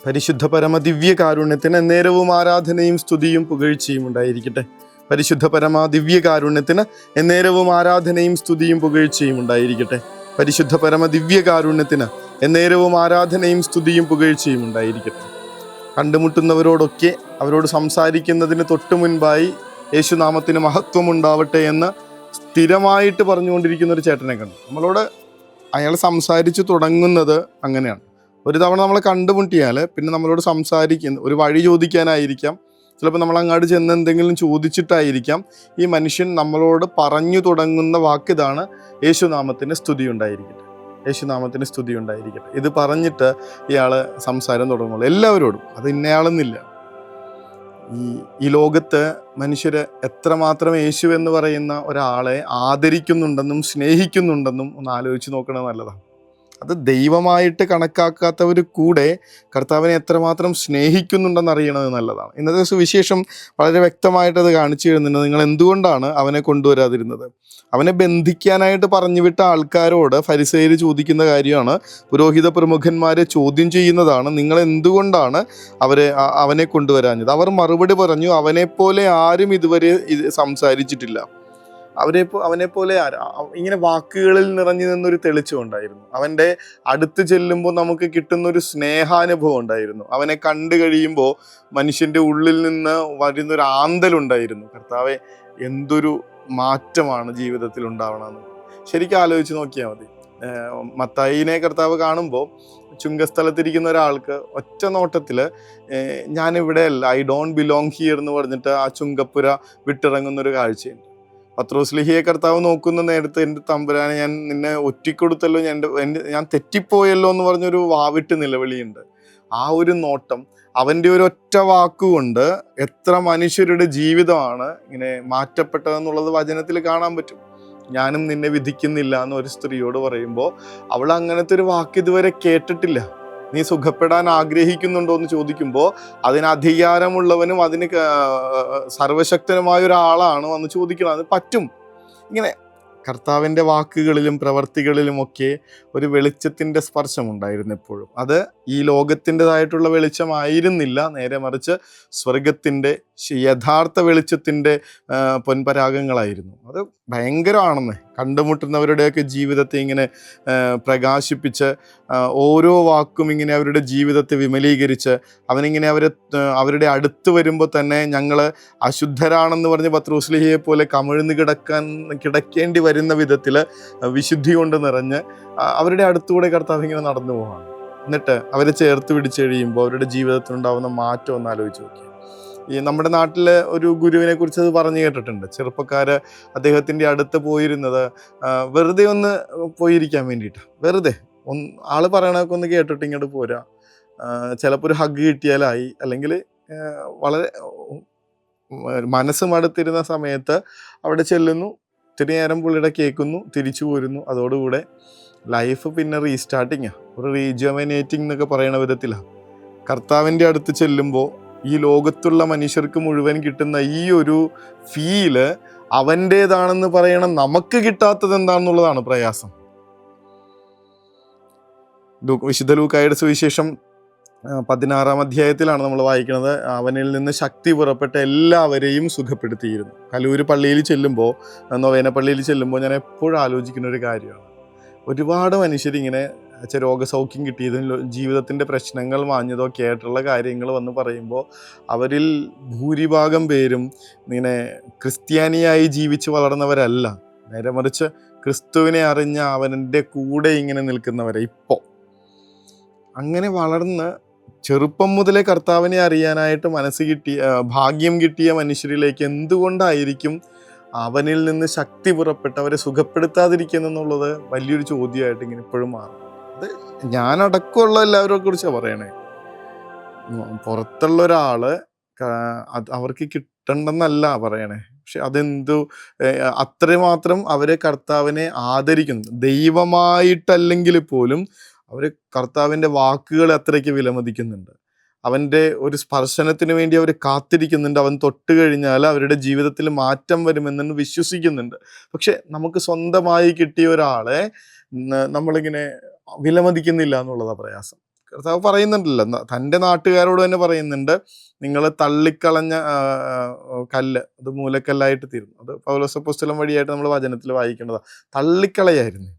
പരിശുദ്ധ പരമ ദിവ്യ കാരുണ്യത്തിന് നേരവും ആരാധനയും സ്തുതിയും പുകഴ്ചയും ഉണ്ടായിരിക്കട്ടെ. പരിശുദ്ധ പരമ ദിവ്യ കാരുണ്യത്തിന് എന്നേരവും ആരാധനയും സ്തുതിയും പുകഴ്ചയും ഉണ്ടായിരിക്കട്ടെ. പരിശുദ്ധ പരമ ദിവ്യ കാരുണ്യത്തിന് എന്നേരവും ആരാധനയും സ്തുതിയും പുകഴ്ചയും ഉണ്ടായിരിക്കട്ടെ. കണ്ടുമുട്ടുന്നവരോടൊക്കെ അവരോട് സംസാരിക്കുന്നതിന് തൊട്ടു മുൻപായി യേശുനാമത്തിന് മഹത്വം ഉണ്ടാവട്ടെ എന്ന് സ്ഥിരമായിട്ട് പറഞ്ഞുകൊണ്ടിരിക്കുന്ന ഒരു ചേട്ടനെ കണ്ടു. നമ്മളോട് അയാൾ സംസാരിച്ചു തുടങ്ങുന്നത് അങ്ങനെയാണ്. ഒരു തവണ നമ്മളെ കണ്ടുമുട്ടിയാൽ പിന്നെ നമ്മളോട് സംസാരിക്കുന്ന ഒരു വഴി ചോദിക്കാനായിരിക്കാം, ചിലപ്പോൾ നമ്മൾ അങ്ങോട്ട് ചെന്ന് എന്തെങ്കിലും ചോദിച്ചിട്ടായിരിക്കാം ഈ മനുഷ്യൻ നമ്മളോട് പറഞ്ഞു തുടങ്ങുന്ന വാക്കിതാണ്, യേശുനാമത്തിന് സ്തുതി ഉണ്ടായിരിക്കട്ടെ, യേശുനാമത്തിന് സ്തുതി ഉണ്ടായിരിക്കട്ടെ. ഇത് പറഞ്ഞിട്ട് ഇയാൾ സംസാരം തുടങ്ങുള്ളൂ എല്ലാവരോടും. അത് ഇന്നയാളെന്നില്ല. ഈ ലോകത്ത് മനുഷ്യര് എത്രമാത്രം യേശു എന്ന് പറയുന്ന ഒരാളെ ആദരിക്കുന്നുണ്ടെന്നും സ്നേഹിക്കുന്നുണ്ടെന്നും ഒന്ന് ആലോചിച്ച് നോക്കണത് നല്ലതാണ്. അത് ദൈവമായിട്ട് കണക്കാക്കാത്തവർ കൂടെ കർത്താവിനെ എത്രമാത്രം സ്നേഹിക്കുന്നുണ്ടെന്ന് അറിയണത് നല്ലതാണ്. ഇന്നത്തെ സുവിശേഷം വളരെ വ്യക്തമായിട്ട് അത് കാണിച്ചു തരുന്നുണ്ട്. നിങ്ങൾ എന്തുകൊണ്ടാണ് അവനെ കൊണ്ടുവരാതിരുന്നത്? അവനെ ബന്ധിക്കാനായിട്ട് പറഞ്ഞു വിട്ട ആൾക്കാരോട് ഫരിസേയർ ചോദിക്കുന്ന കാര്യമാണ്, പുരോഹിത പ്രമുഖന്മാരെ ചോദ്യം ചെയ്യുന്നതാണ്, നിങ്ങൾ എന്തുകൊണ്ടാണ് അവനെ കൊണ്ടുവരാഞ്ഞത്? അവർ മറുപടി പറഞ്ഞു, അവനെപ്പോലെ ആരും ഇതുവരെ സംസാരിച്ചിട്ടില്ല. അവനെപ്പോലെ ഇങ്ങനെ വാക്കുകളിൽ നിറഞ്ഞു നിന്നൊരു തെളിച്ചം ഉണ്ടായിരുന്നു. അവൻ്റെ അടുത്ത് ചെല്ലുമ്പോൾ നമുക്ക് കിട്ടുന്നൊരു സ്നേഹാനുഭവം ഉണ്ടായിരുന്നു. അവനെ കണ്ടു കഴിയുമ്പോൾ മനുഷ്യൻ്റെ ഉള്ളിൽ നിന്ന് വരുന്നൊരു ആന്തലുണ്ടായിരുന്നു. കർത്താവെ, എന്തൊരു മാറ്റമാണ് ജീവിതത്തിൽ ഉണ്ടാവണമെന്ന് ശരിക്കും ആലോചിച്ച് നോക്കിയാൽ മതി. മത്തായിനെ കർത്താവ് കാണുമ്പോൾ ചുങ്കസ്ഥലത്തിരിക്കുന്ന ഒരാൾക്ക് ഒറ്റ നോട്ടത്തിൽ ഞാനിവിടെ അല്ല, ഐ ഡോണ്ട് ബിലോങ് ഹിയർ എന്ന് പറഞ്ഞിട്ട് ആ ചുങ്കപ്പുര വിട്ടിറങ്ങുന്നൊരു കാഴ്ചയുണ്ട്. പത്രോസ്ലിഹിയെ കർത്താവ് നോക്കുന്ന നേരത്ത്, എൻ്റെ തമ്പുരാനെ, ഞാൻ നിന്നെ ഒറ്റിക്കൊടുത്തല്ലോ, ഞാൻ തെറ്റിപ്പോയല്ലോ എന്ന് പറഞ്ഞൊരു വാവിട്ട് നിലവിളിയുണ്ട്. ആ ഒരു നോട്ടം, അവൻ്റെ ഒരു ഒറ്റ വാക്കുകൊണ്ട് എത്ര മനുഷ്യരുടെ ജീവിതമാണ് ഇങ്ങനെ മാറ്റപ്പെട്ടതെന്നുള്ളത് വചനത്തിൽ കാണാൻ പറ്റും. ഞാനും നിന്നെ വിധിക്കുന്നില്ല എന്ന് ഒരു സ്ത്രീയോട് പറയുമ്പോൾ അവൾ അങ്ങനത്തെ ഒരു വാക്ക് ഇതുവരെ കേട്ടിട്ടില്ല. നീ സുഖപ്പെടാൻ ആഗ്രഹിക്കുന്നുണ്ടോ എന്ന് ചോദിക്കുമ്പോൾ അതിന് അധികാരമുള്ളവനും അതിന് സർവശക്തനുമായ ഒരാളാണ് വന്ന് ചോദിക്കണം. അത് പറ്റും. ഇങ്ങനെ കർത്താവിൻ്റെ വാക്കുകളിലും പ്രവർത്തികളിലുമൊക്കെ ഒരു വെളിച്ചത്തിൻ്റെ സ്പർശമുണ്ടായിരുന്നു എപ്പോഴും. അത് ഈ ലോകത്തിൻ്റെതായിട്ടുള്ള വെളിച്ചമായിരുന്നില്ല, നേരെ മറിച്ച് സ്വർഗത്തിൻ്റെ യഥാർത്ഥ വെളിച്ചത്തിൻ്റെ പൊൻപരാഗങ്ങളായിരുന്നു. അത് ഭയങ്കരമാണെന്ന് കണ്ടുമുട്ടുന്നവരുടെയൊക്കെ ജീവിതത്തെ ഇങ്ങനെ പ്രകാശിപ്പിച്ച്, ഓരോ വാക്കും ഇങ്ങനെ അവരുടെ ജീവിതത്തെ വിമലീകരിച്ച്, അവനിങ്ങനെ അവരുടെ അടുത്ത് വരുമ്പോൾ തന്നെ ഞങ്ങൾ അശുദ്ധരാണെന്ന് പറഞ്ഞ് പത്രോസ്ലിഹയെ പോലെ കമിഴ്ന്ന് കിടക്കേണ്ടി വരുന്ന വിധത്തിൽ വിശുദ്ധി കൊണ്ട് നിറഞ്ഞ് അവരുടെ അടുത്തുകൂടെ കർത്താവ് ഇങ്ങനെ നടന്നു പോവാണ്. എന്നിട്ട് അവരെ ചേർത്ത് പിടിച്ച് കഴിയുമ്പോൾ അവരുടെ ജീവിതത്തിലുണ്ടാവുന്ന മാറ്റം ഒന്ന് ആലോചിച്ച് നോക്കി. ഈ നമ്മുടെ നാട്ടിൽ ഒരു ഗുരുവിനെ കുറിച്ച് അത് പറഞ്ഞു കേട്ടിട്ടുണ്ട്. ചെറുപ്പക്കാർ അദ്ദേഹത്തിൻ്റെ അടുത്ത് പോയിരുന്നത് വെറുതെ ഒന്ന് പോയിരിക്കാൻ വേണ്ടിയിട്ട്, വെറുതെ ആള് പറയണതൊക്കെ ഒന്ന് കേട്ടിട്ട് ഇങ്ങോട്ട് പോരാ, ചിലപ്പോൾ ഒരു ഹഗ് കിട്ടിയാലായി, അല്ലെങ്കിൽ വളരെ മനസ്സ് മടുത്തിരുന്ന സമയത്ത് അവിടെ ചെല്ലുന്നു, ഇത്തിരി നേരം പുള്ളിയുടെ കേൾക്കുന്നു, തിരിച്ചു പോരുന്നു. അതോടുകൂടെ ലൈഫ് പിന്നെ റീസ്റ്റാർട്ടിങ്ങാണ്, ഒരു റീജുവനേറ്റിംഗ് എന്നൊക്കെ പറയണ വിധത്തിലാണ്. കർത്താവിൻ്റെ അടുത്ത് ചെല്ലുമ്പോൾ ഈ ലോകത്തുള്ള മനുഷ്യർക്ക് മുഴുവൻ കിട്ടുന്ന ഈ ഒരു ഫീല് അവൻ്റേതാണെന്ന് പറയണം. നമുക്ക് കിട്ടാത്തത് എന്താണെന്നുള്ളതാണ് പ്രയാസം. വിശുദ്ധ ലൂക്കായുടെ സുവിശേഷം 16-ാം അധ്യായത്തിലാണ് നമ്മൾ വായിക്കുന്നത്. അവനിൽ നിന്ന് ശക്തി പുറപ്പെട്ട എല്ലാവരെയും സുഖപ്പെടുത്തിയിരുന്നു. കലൂര് പള്ളിയിൽ ചെല്ലുമ്പോൾ, നൊവേന പള്ളിയിൽ ചെല്ലുമ്പോൾ ഞാൻ എപ്പോഴും ആലോചിക്കുന്ന ഒരു കാര്യമാണ്, ഒരുപാട് മനുഷ്യരിങ്ങനെ രോഗസൗഖ്യം കിട്ടിയതും ജീവിതത്തിൻ്റെ പ്രശ്നങ്ങൾ മാഞ്ഞതോ ഒക്കെ ആയിട്ടുള്ള കാര്യങ്ങൾ വന്ന് പറയുമ്പോൾ അവരിൽ ഭൂരിഭാഗം പേരും ഇങ്ങനെ ക്രിസ്ത്യാനിയായി ജീവിച്ച് വളർന്നവരല്ല, നേരെ മറിച്ച് ക്രിസ്തുവിനെ അറിഞ്ഞ അവൻ്റെ കൂടെ ഇങ്ങനെ നിൽക്കുന്നവരെ. ഇപ്പോൾ അങ്ങനെ വളർന്ന് ചെറുപ്പം മുതലേ കർത്താവിനെ അറിയാനായിട്ട് ഭാഗ്യം കിട്ടിയ മനുഷ്യരിലേക്ക് എന്തുകൊണ്ടായിരിക്കും അവനിൽ നിന്ന് ശക്തി പുറപ്പെട്ടവരെ സുഖപ്പെടുത്താതിരിക്കുന്നുള്ളത് വലിയൊരു ചോദ്യമായിട്ട് ഇങ്ങനെ ഇപ്പോഴും മാറും. അത് ഞാനടക്കമുള്ള എല്ലാവരെ കുറിച്ചാണ് പറയണേ. പുറത്തുള്ള ഒരാള് അവർക്ക് കിട്ടണ്ടെന്നല്ല പറയണേ, പക്ഷെ അത്രമാത്രം അവരെ കർത്താവിനെ ആദരിക്കുന്നു. ദൈവമായിട്ടല്ലെങ്കിൽ പോലും അവർ കർത്താവിൻ്റെ വാക്കുകൾ അത്രയ്ക്ക് വിലമതിക്കുന്നുണ്ട്. അവൻ്റെ ഒരു സ്പർശനത്തിന് വേണ്ടി അവർ കാത്തിരിക്കുന്നുണ്ട്. അവൻ തൊട്ട് കഴിഞ്ഞാൽ അവരുടെ ജീവിതത്തിൽ മാറ്റം വരുമെന്ന് വിശ്വസിക്കുന്നുണ്ട്. പക്ഷെ നമുക്ക് സ്വന്തമായി കിട്ടിയ ഒരാളെ നമ്മളിങ്ങനെ വിലമതിക്കുന്നില്ല എന്നുള്ളതാണ് പ്രയാസം. കർത്താവ് പറയുന്നുണ്ടല്ലോ, തൻ്റെ നാട്ടുകാരോട് തന്നെ പറയുന്നുണ്ട്, നിങ്ങൾ തള്ളിക്കളഞ്ഞ കല്ല് അത് മൂലക്കല്ലായിട്ട് തീരുന്നു. അത് പൗലോസ് അപ്പോസ്തലൻ വഴിയായിട്ട് നമ്മൾ വചനത്തിൽ വായിക്കേണ്ടതാണ്. തള്ളിക്കളയായിരുന്നു.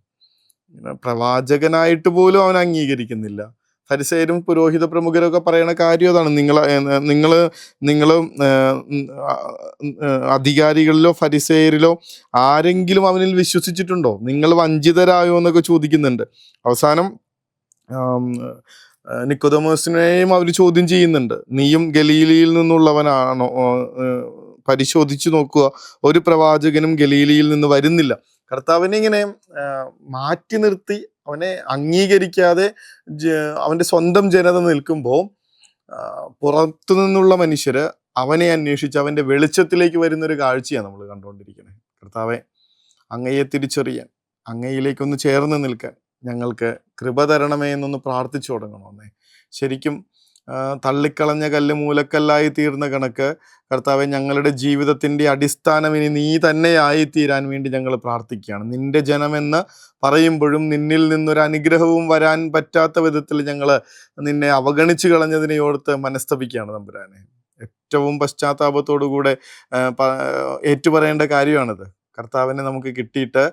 പ്രവാചകനായിട്ട് പോലും അവൻ അംഗീകരിക്കുന്നില്ല. ഫരിസേയരും പുരോഹിത പ്രമുഖരൊക്കെ പറയുന്ന കാര്യം അതാണ്. നിങ്ങൾ അധികാരികളിലോ ഫരിസേയരിലോ ആരെങ്കിലും അവനിൽ വിശ്വസിച്ചിട്ടുണ്ടോ? നിങ്ങൾ വഞ്ചിതരായോ എന്നൊക്കെ ചോദിക്കുന്നുണ്ട്. അവസാനം നിക്കോദെമോസിനെയും അവർ ചോദ്യം ചെയ്യുന്നുണ്ട്. നീയും ഗലീലയിൽ നിന്നുള്ളവനാണോ? പരിശോധിച്ചു നോക്കുക, ഒരു പ്രവാചകനും ഗലീലയിൽ നിന്ന് വരുന്നില്ല. കർത്താവിനെ ഇങ്ങനെ മാറ്റി നിർത്തി അവനെ അംഗീകരിക്കാതെ അവൻ്റെ സ്വന്തം ജനത നിൽക്കുമ്പോൾ പുറത്തു നിന്നുള്ള മനുഷ്യര് അവനെ അന്വേഷിച്ച് അവൻ്റെ വെളിച്ചത്തിലേക്ക് വരുന്നൊരു കാഴ്ചയാണ് നമ്മൾ കണ്ടുകൊണ്ടിരിക്കുന്നത്. കർത്താവെ, അങ്ങയെ തിരിച്ചറിയാൻ, അങ്ങയിലേക്കൊന്ന് ചേർന്ന് നിൽക്കാൻ ഞങ്ങൾക്ക് കൃപ തരണമേ എന്നൊന്ന് പ്രാർത്ഥിച്ചു തുടങ്ങണമെന്നേ. ശരിക്കും തള്ളിക്കളഞ്ഞ കല്ല് മൂലക്കല്ലായി തീർന്ന കണക്ക് കർത്താവെ, ഞങ്ങളുടെ ജീവിതത്തിൻ്റെ അടിസ്ഥാനം ഇനി നീ തന്നെയായി തീരാൻ വേണ്ടി ഞങ്ങൾ പ്രാർത്ഥിക്കുകയാണ്. നിന്റെ ജനമെന്ന് പറയുമ്പോഴും നിന്നിൽ നിന്നൊരു അനുഗ്രഹവും വരാൻ പറ്റാത്ത വിധത്തിൽ ഞങ്ങൾ നിന്നെ അവഗണിച്ചു കളഞ്ഞതിനെ ഓർത്ത് മനസ്തപിക്കുകയാണ് തമ്പുരാനെ. ഏറ്റവും പശ്ചാത്താപത്തോടുകൂടെ ഏറ്റുപറയേണ്ട കാര്യമാണിത്. കർത്താവിനെ നമുക്ക് കിട്ടിയിട്ട്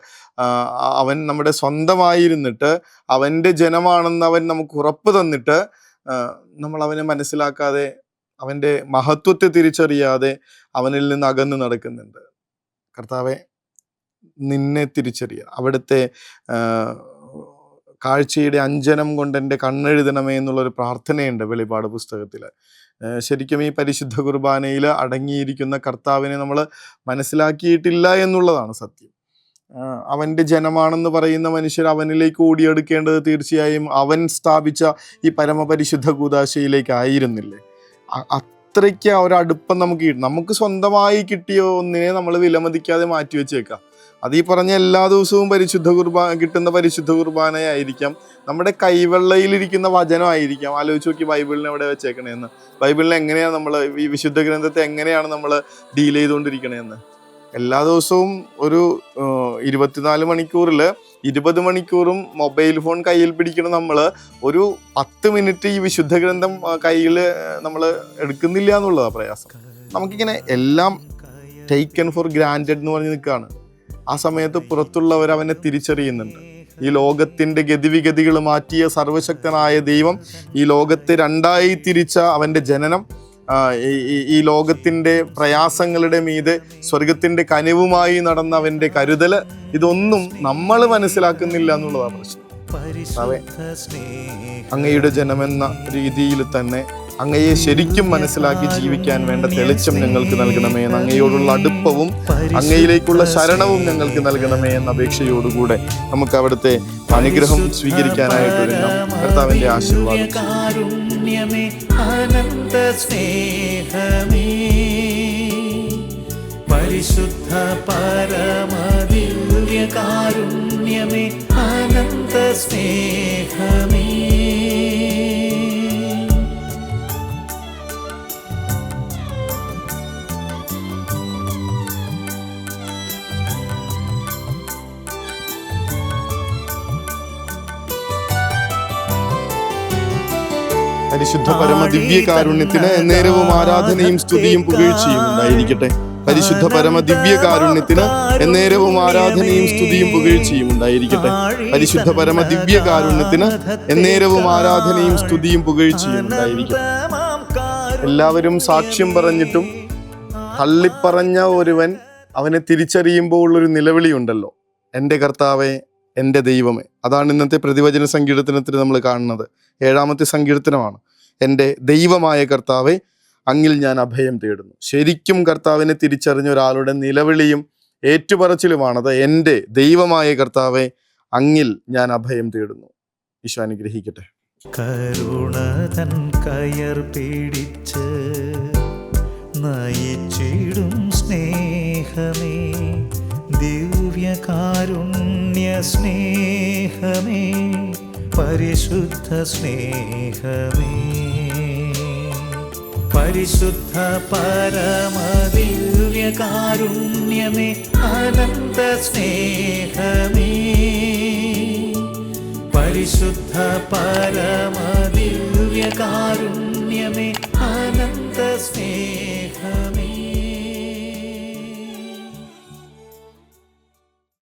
അവൻ നമ്മുടെ സ്വന്തമായിരുന്നിട്ട് അവൻ്റെ ജനമാണെന്ന് അവൻ നമുക്ക് ഉറപ്പ് തന്നിട്ട് നമ്മൾ അവനെ മനസ്സിലാക്കാതെ, അവൻ്റെ മഹത്വത്തെ തിരിച്ചറിയാതെ അവനിൽ നിന്ന് അകന്ന് നടക്കുന്നുണ്ട്. കർത്താവെ, നിന്നെ തിരിച്ചറിയുക, അവിടുത്തെ കാഴ്ചയുടെ അഞ്ജനം കൊണ്ട് എൻ്റെ കണ്ണെഴുതണമേ എന്നുള്ളൊരു പ്രാർത്ഥനയുണ്ട് വെളിപാട് പുസ്തകത്തിൽ. ശരിക്കും ഈ പരിശുദ്ധ കുർബാനയിൽ അടങ്ങിയിരിക്കുന്ന കർത്താവിനെ നമ്മൾ മനസ്സിലാക്കിയിട്ടില്ല എന്നുള്ളതാണ് സത്യം. അവൻ്റെ ജനമാണെന്ന് പറയുന്ന മനുഷ്യർ അവനിലേക്ക് ഓടിയെടുക്കേണ്ടത് തീർച്ചയായും അവൻ സ്ഥാപിച്ച ഈ പരമപരിശുദ്ധ കൂദാശയിലേക്ക് ആയിരുന്നില്ലേ? അത്രയ്ക്ക് ഒരടുപ്പം നമുക്ക് സ്വന്തമായി കിട്ടിയ ഒന്നിനെ നമ്മൾ വിലമതിക്കാതെ മാറ്റി വെച്ചേക്കാം. അത് ഈ പറഞ്ഞ എല്ലാ ദിവസവും കിട്ടുന്ന പരിശുദ്ധ കുർബാനയായിരിക്കാം, നമ്മുടെ കൈവെള്ളയിലിരിക്കുന്ന വചനമായിരിക്കാം. ആലോചിച്ച് നോക്കി, ബൈബിളിനെ എവിടെ വെച്ചേക്കണേന്ന്, ബൈബിളിനെ എങ്ങനെയാണ് നമ്മൾ, ഈ വിശുദ്ധ ഗ്രന്ഥത്തെ എങ്ങനെയാണ് നമ്മൾ ഡീൽ ചെയ്തുകൊണ്ടിരിക്കണേന്ന്. എല്ലാ ദിവസവും ഒരു 24 മണിക്കൂറിൽ 20 മണിക്കൂറും മൊബൈൽ ഫോൺ കയ്യിൽ പിടിക്കണം. നമ്മൾ ഒരു 10 മിനിറ്റ് ഈ വിശുദ്ധ ഗ്രന്ഥം കയ്യിൽ നമ്മൾ എടുക്കുന്നില്ല എന്നുള്ളതാണ് പ്രയാസം. നമുക്കിങ്ങനെ എല്ലാം ടേക്കൺ ഫോർ ഗ്രാൻറ്റഡ് എന്ന് പറഞ്ഞ് നിൽക്കുകയാണ്. ആ സമയത്ത് പുറത്തുള്ളവർ അവനെ തിരിച്ചറിയുന്നുണ്ട്. ഈ ലോകത്തിൻ്റെ ഗതിവിഗതികൾ മാറ്റിയ സർവശക്തനായ ദൈവം, ഈ ലോകത്തെ രണ്ടായി തിരിച്ച അവൻ്റെ ജനനം, ഈ ലോകത്തിൻ്റെ പ്രയാസങ്ങളുടെ മീതെ സ്വർഗത്തിൻ്റെ കനിവുമായി നടന്ന അവൻ്റെ കരുതൽ, ഇതൊന്നും നമ്മൾ മനസ്സിലാക്കുന്നില്ല എന്നുള്ളതാണ് പ്രശ്നം. അങ്ങയുടെ ജനമെന്ന രീതിയിൽ തന്നെ അങ്ങയെ ശരിക്കും മനസ്സിലാക്കി ജീവിക്കാൻ വേണ്ട തെളിച്ചം ഞങ്ങൾക്ക് നൽകണമേ എന്ന്, അങ്ങയോടുള്ള അടുപ്പവും അങ്ങയിലേക്കുള്ള ശരണവും ഞങ്ങൾക്ക് നൽകണമേ എന്ന അപേക്ഷയോടുകൂടെ നമുക്ക് അവിടുത്തെ അനുഗ്രഹം സ്വീകരിക്കാനായിട്ട് ഒരുങ്ങാം. കർത്താവിൻ്റെ ആശീർവാദം. പരിശുദ്ധ പരമദിവ്യകാരുണ്യമേ, അനന്ത സ്നേഹമേ. പരിശുദ്ധ പരമ ദിവ്യ കാരുണ്യത്തിന് എന്നേരവും ആരാധനയും സ്തുതിയും പുകഴ്ചയും ഉണ്ടായിരിക്കട്ടെ. പരിശുദ്ധ പരമ ദിവ്യ കാരുണ്യത്തിന് എന്നേരവും ആരാധനയും സ്തുതിയും പുകഴ്ചയും ഉണ്ടായിരിക്കട്ടെ. പരിശുദ്ധ പരമ ദിവ്യ കാരുണ്യത്തിന് എന്നേരവും ആരാധനയും സ്തുതിയും പുകഴ്ചയും ഉണ്ടായിരിക്കട്ടെ. എല്ലാവരും സാക്ഷ്യം പറഞ്ഞിട്ടും തള്ളിപ്പറഞ്ഞ ഒരുവൻ അവനെ തിരിച്ചറിയുമ്പോൾ ഉള്ളൊരു നിലവിളി ഉണ്ടല്ലോ, എൻ്റെ കർത്താവേ, എൻ്റെ ദൈവമേ. അതാണ് ഇന്നത്തെ പ്രതിവചന സങ്കീർത്തനത്തിൽ നമ്മൾ കാണുന്നത്. 7-ാമത്തെ സങ്കീർത്തനമാണ്. എൻ്റെ ദൈവമായ കർത്താവേ, അങ്ങിൽ ഞാൻ അഭയം തേടുന്നു. ശരിക്കും കർത്താവിനെ തിരിച്ചറിഞ്ഞ ഒരാളുടെ നിലവിളിയും ഏറ്റുപറച്ചിലുമാണത്. എൻ്റെ ദൈവമായ കർത്താവേ, അങ്ങിൽ ഞാൻ അഭയം തേടുന്നു. ഈശോ അനുഗ്രഹിക്കട്ടെ. കരുണതൻ കയർ പിടിച്ച് നയിച്ചിടും സ്നേഹമേ, ദിവ്യകാരുണ്യ സ്നേഹമേ, പരിശുദ്ധ സ്നേഹമേ. പരിശുദ്ധ പരമദിവ്യകാരുണ്യമേ, അനന്ത സ്നേഹമേ, പരിശുദ്ധ പരമദിവ്യകാരുണ്യമേ അനന്ത സ്നേഹമേ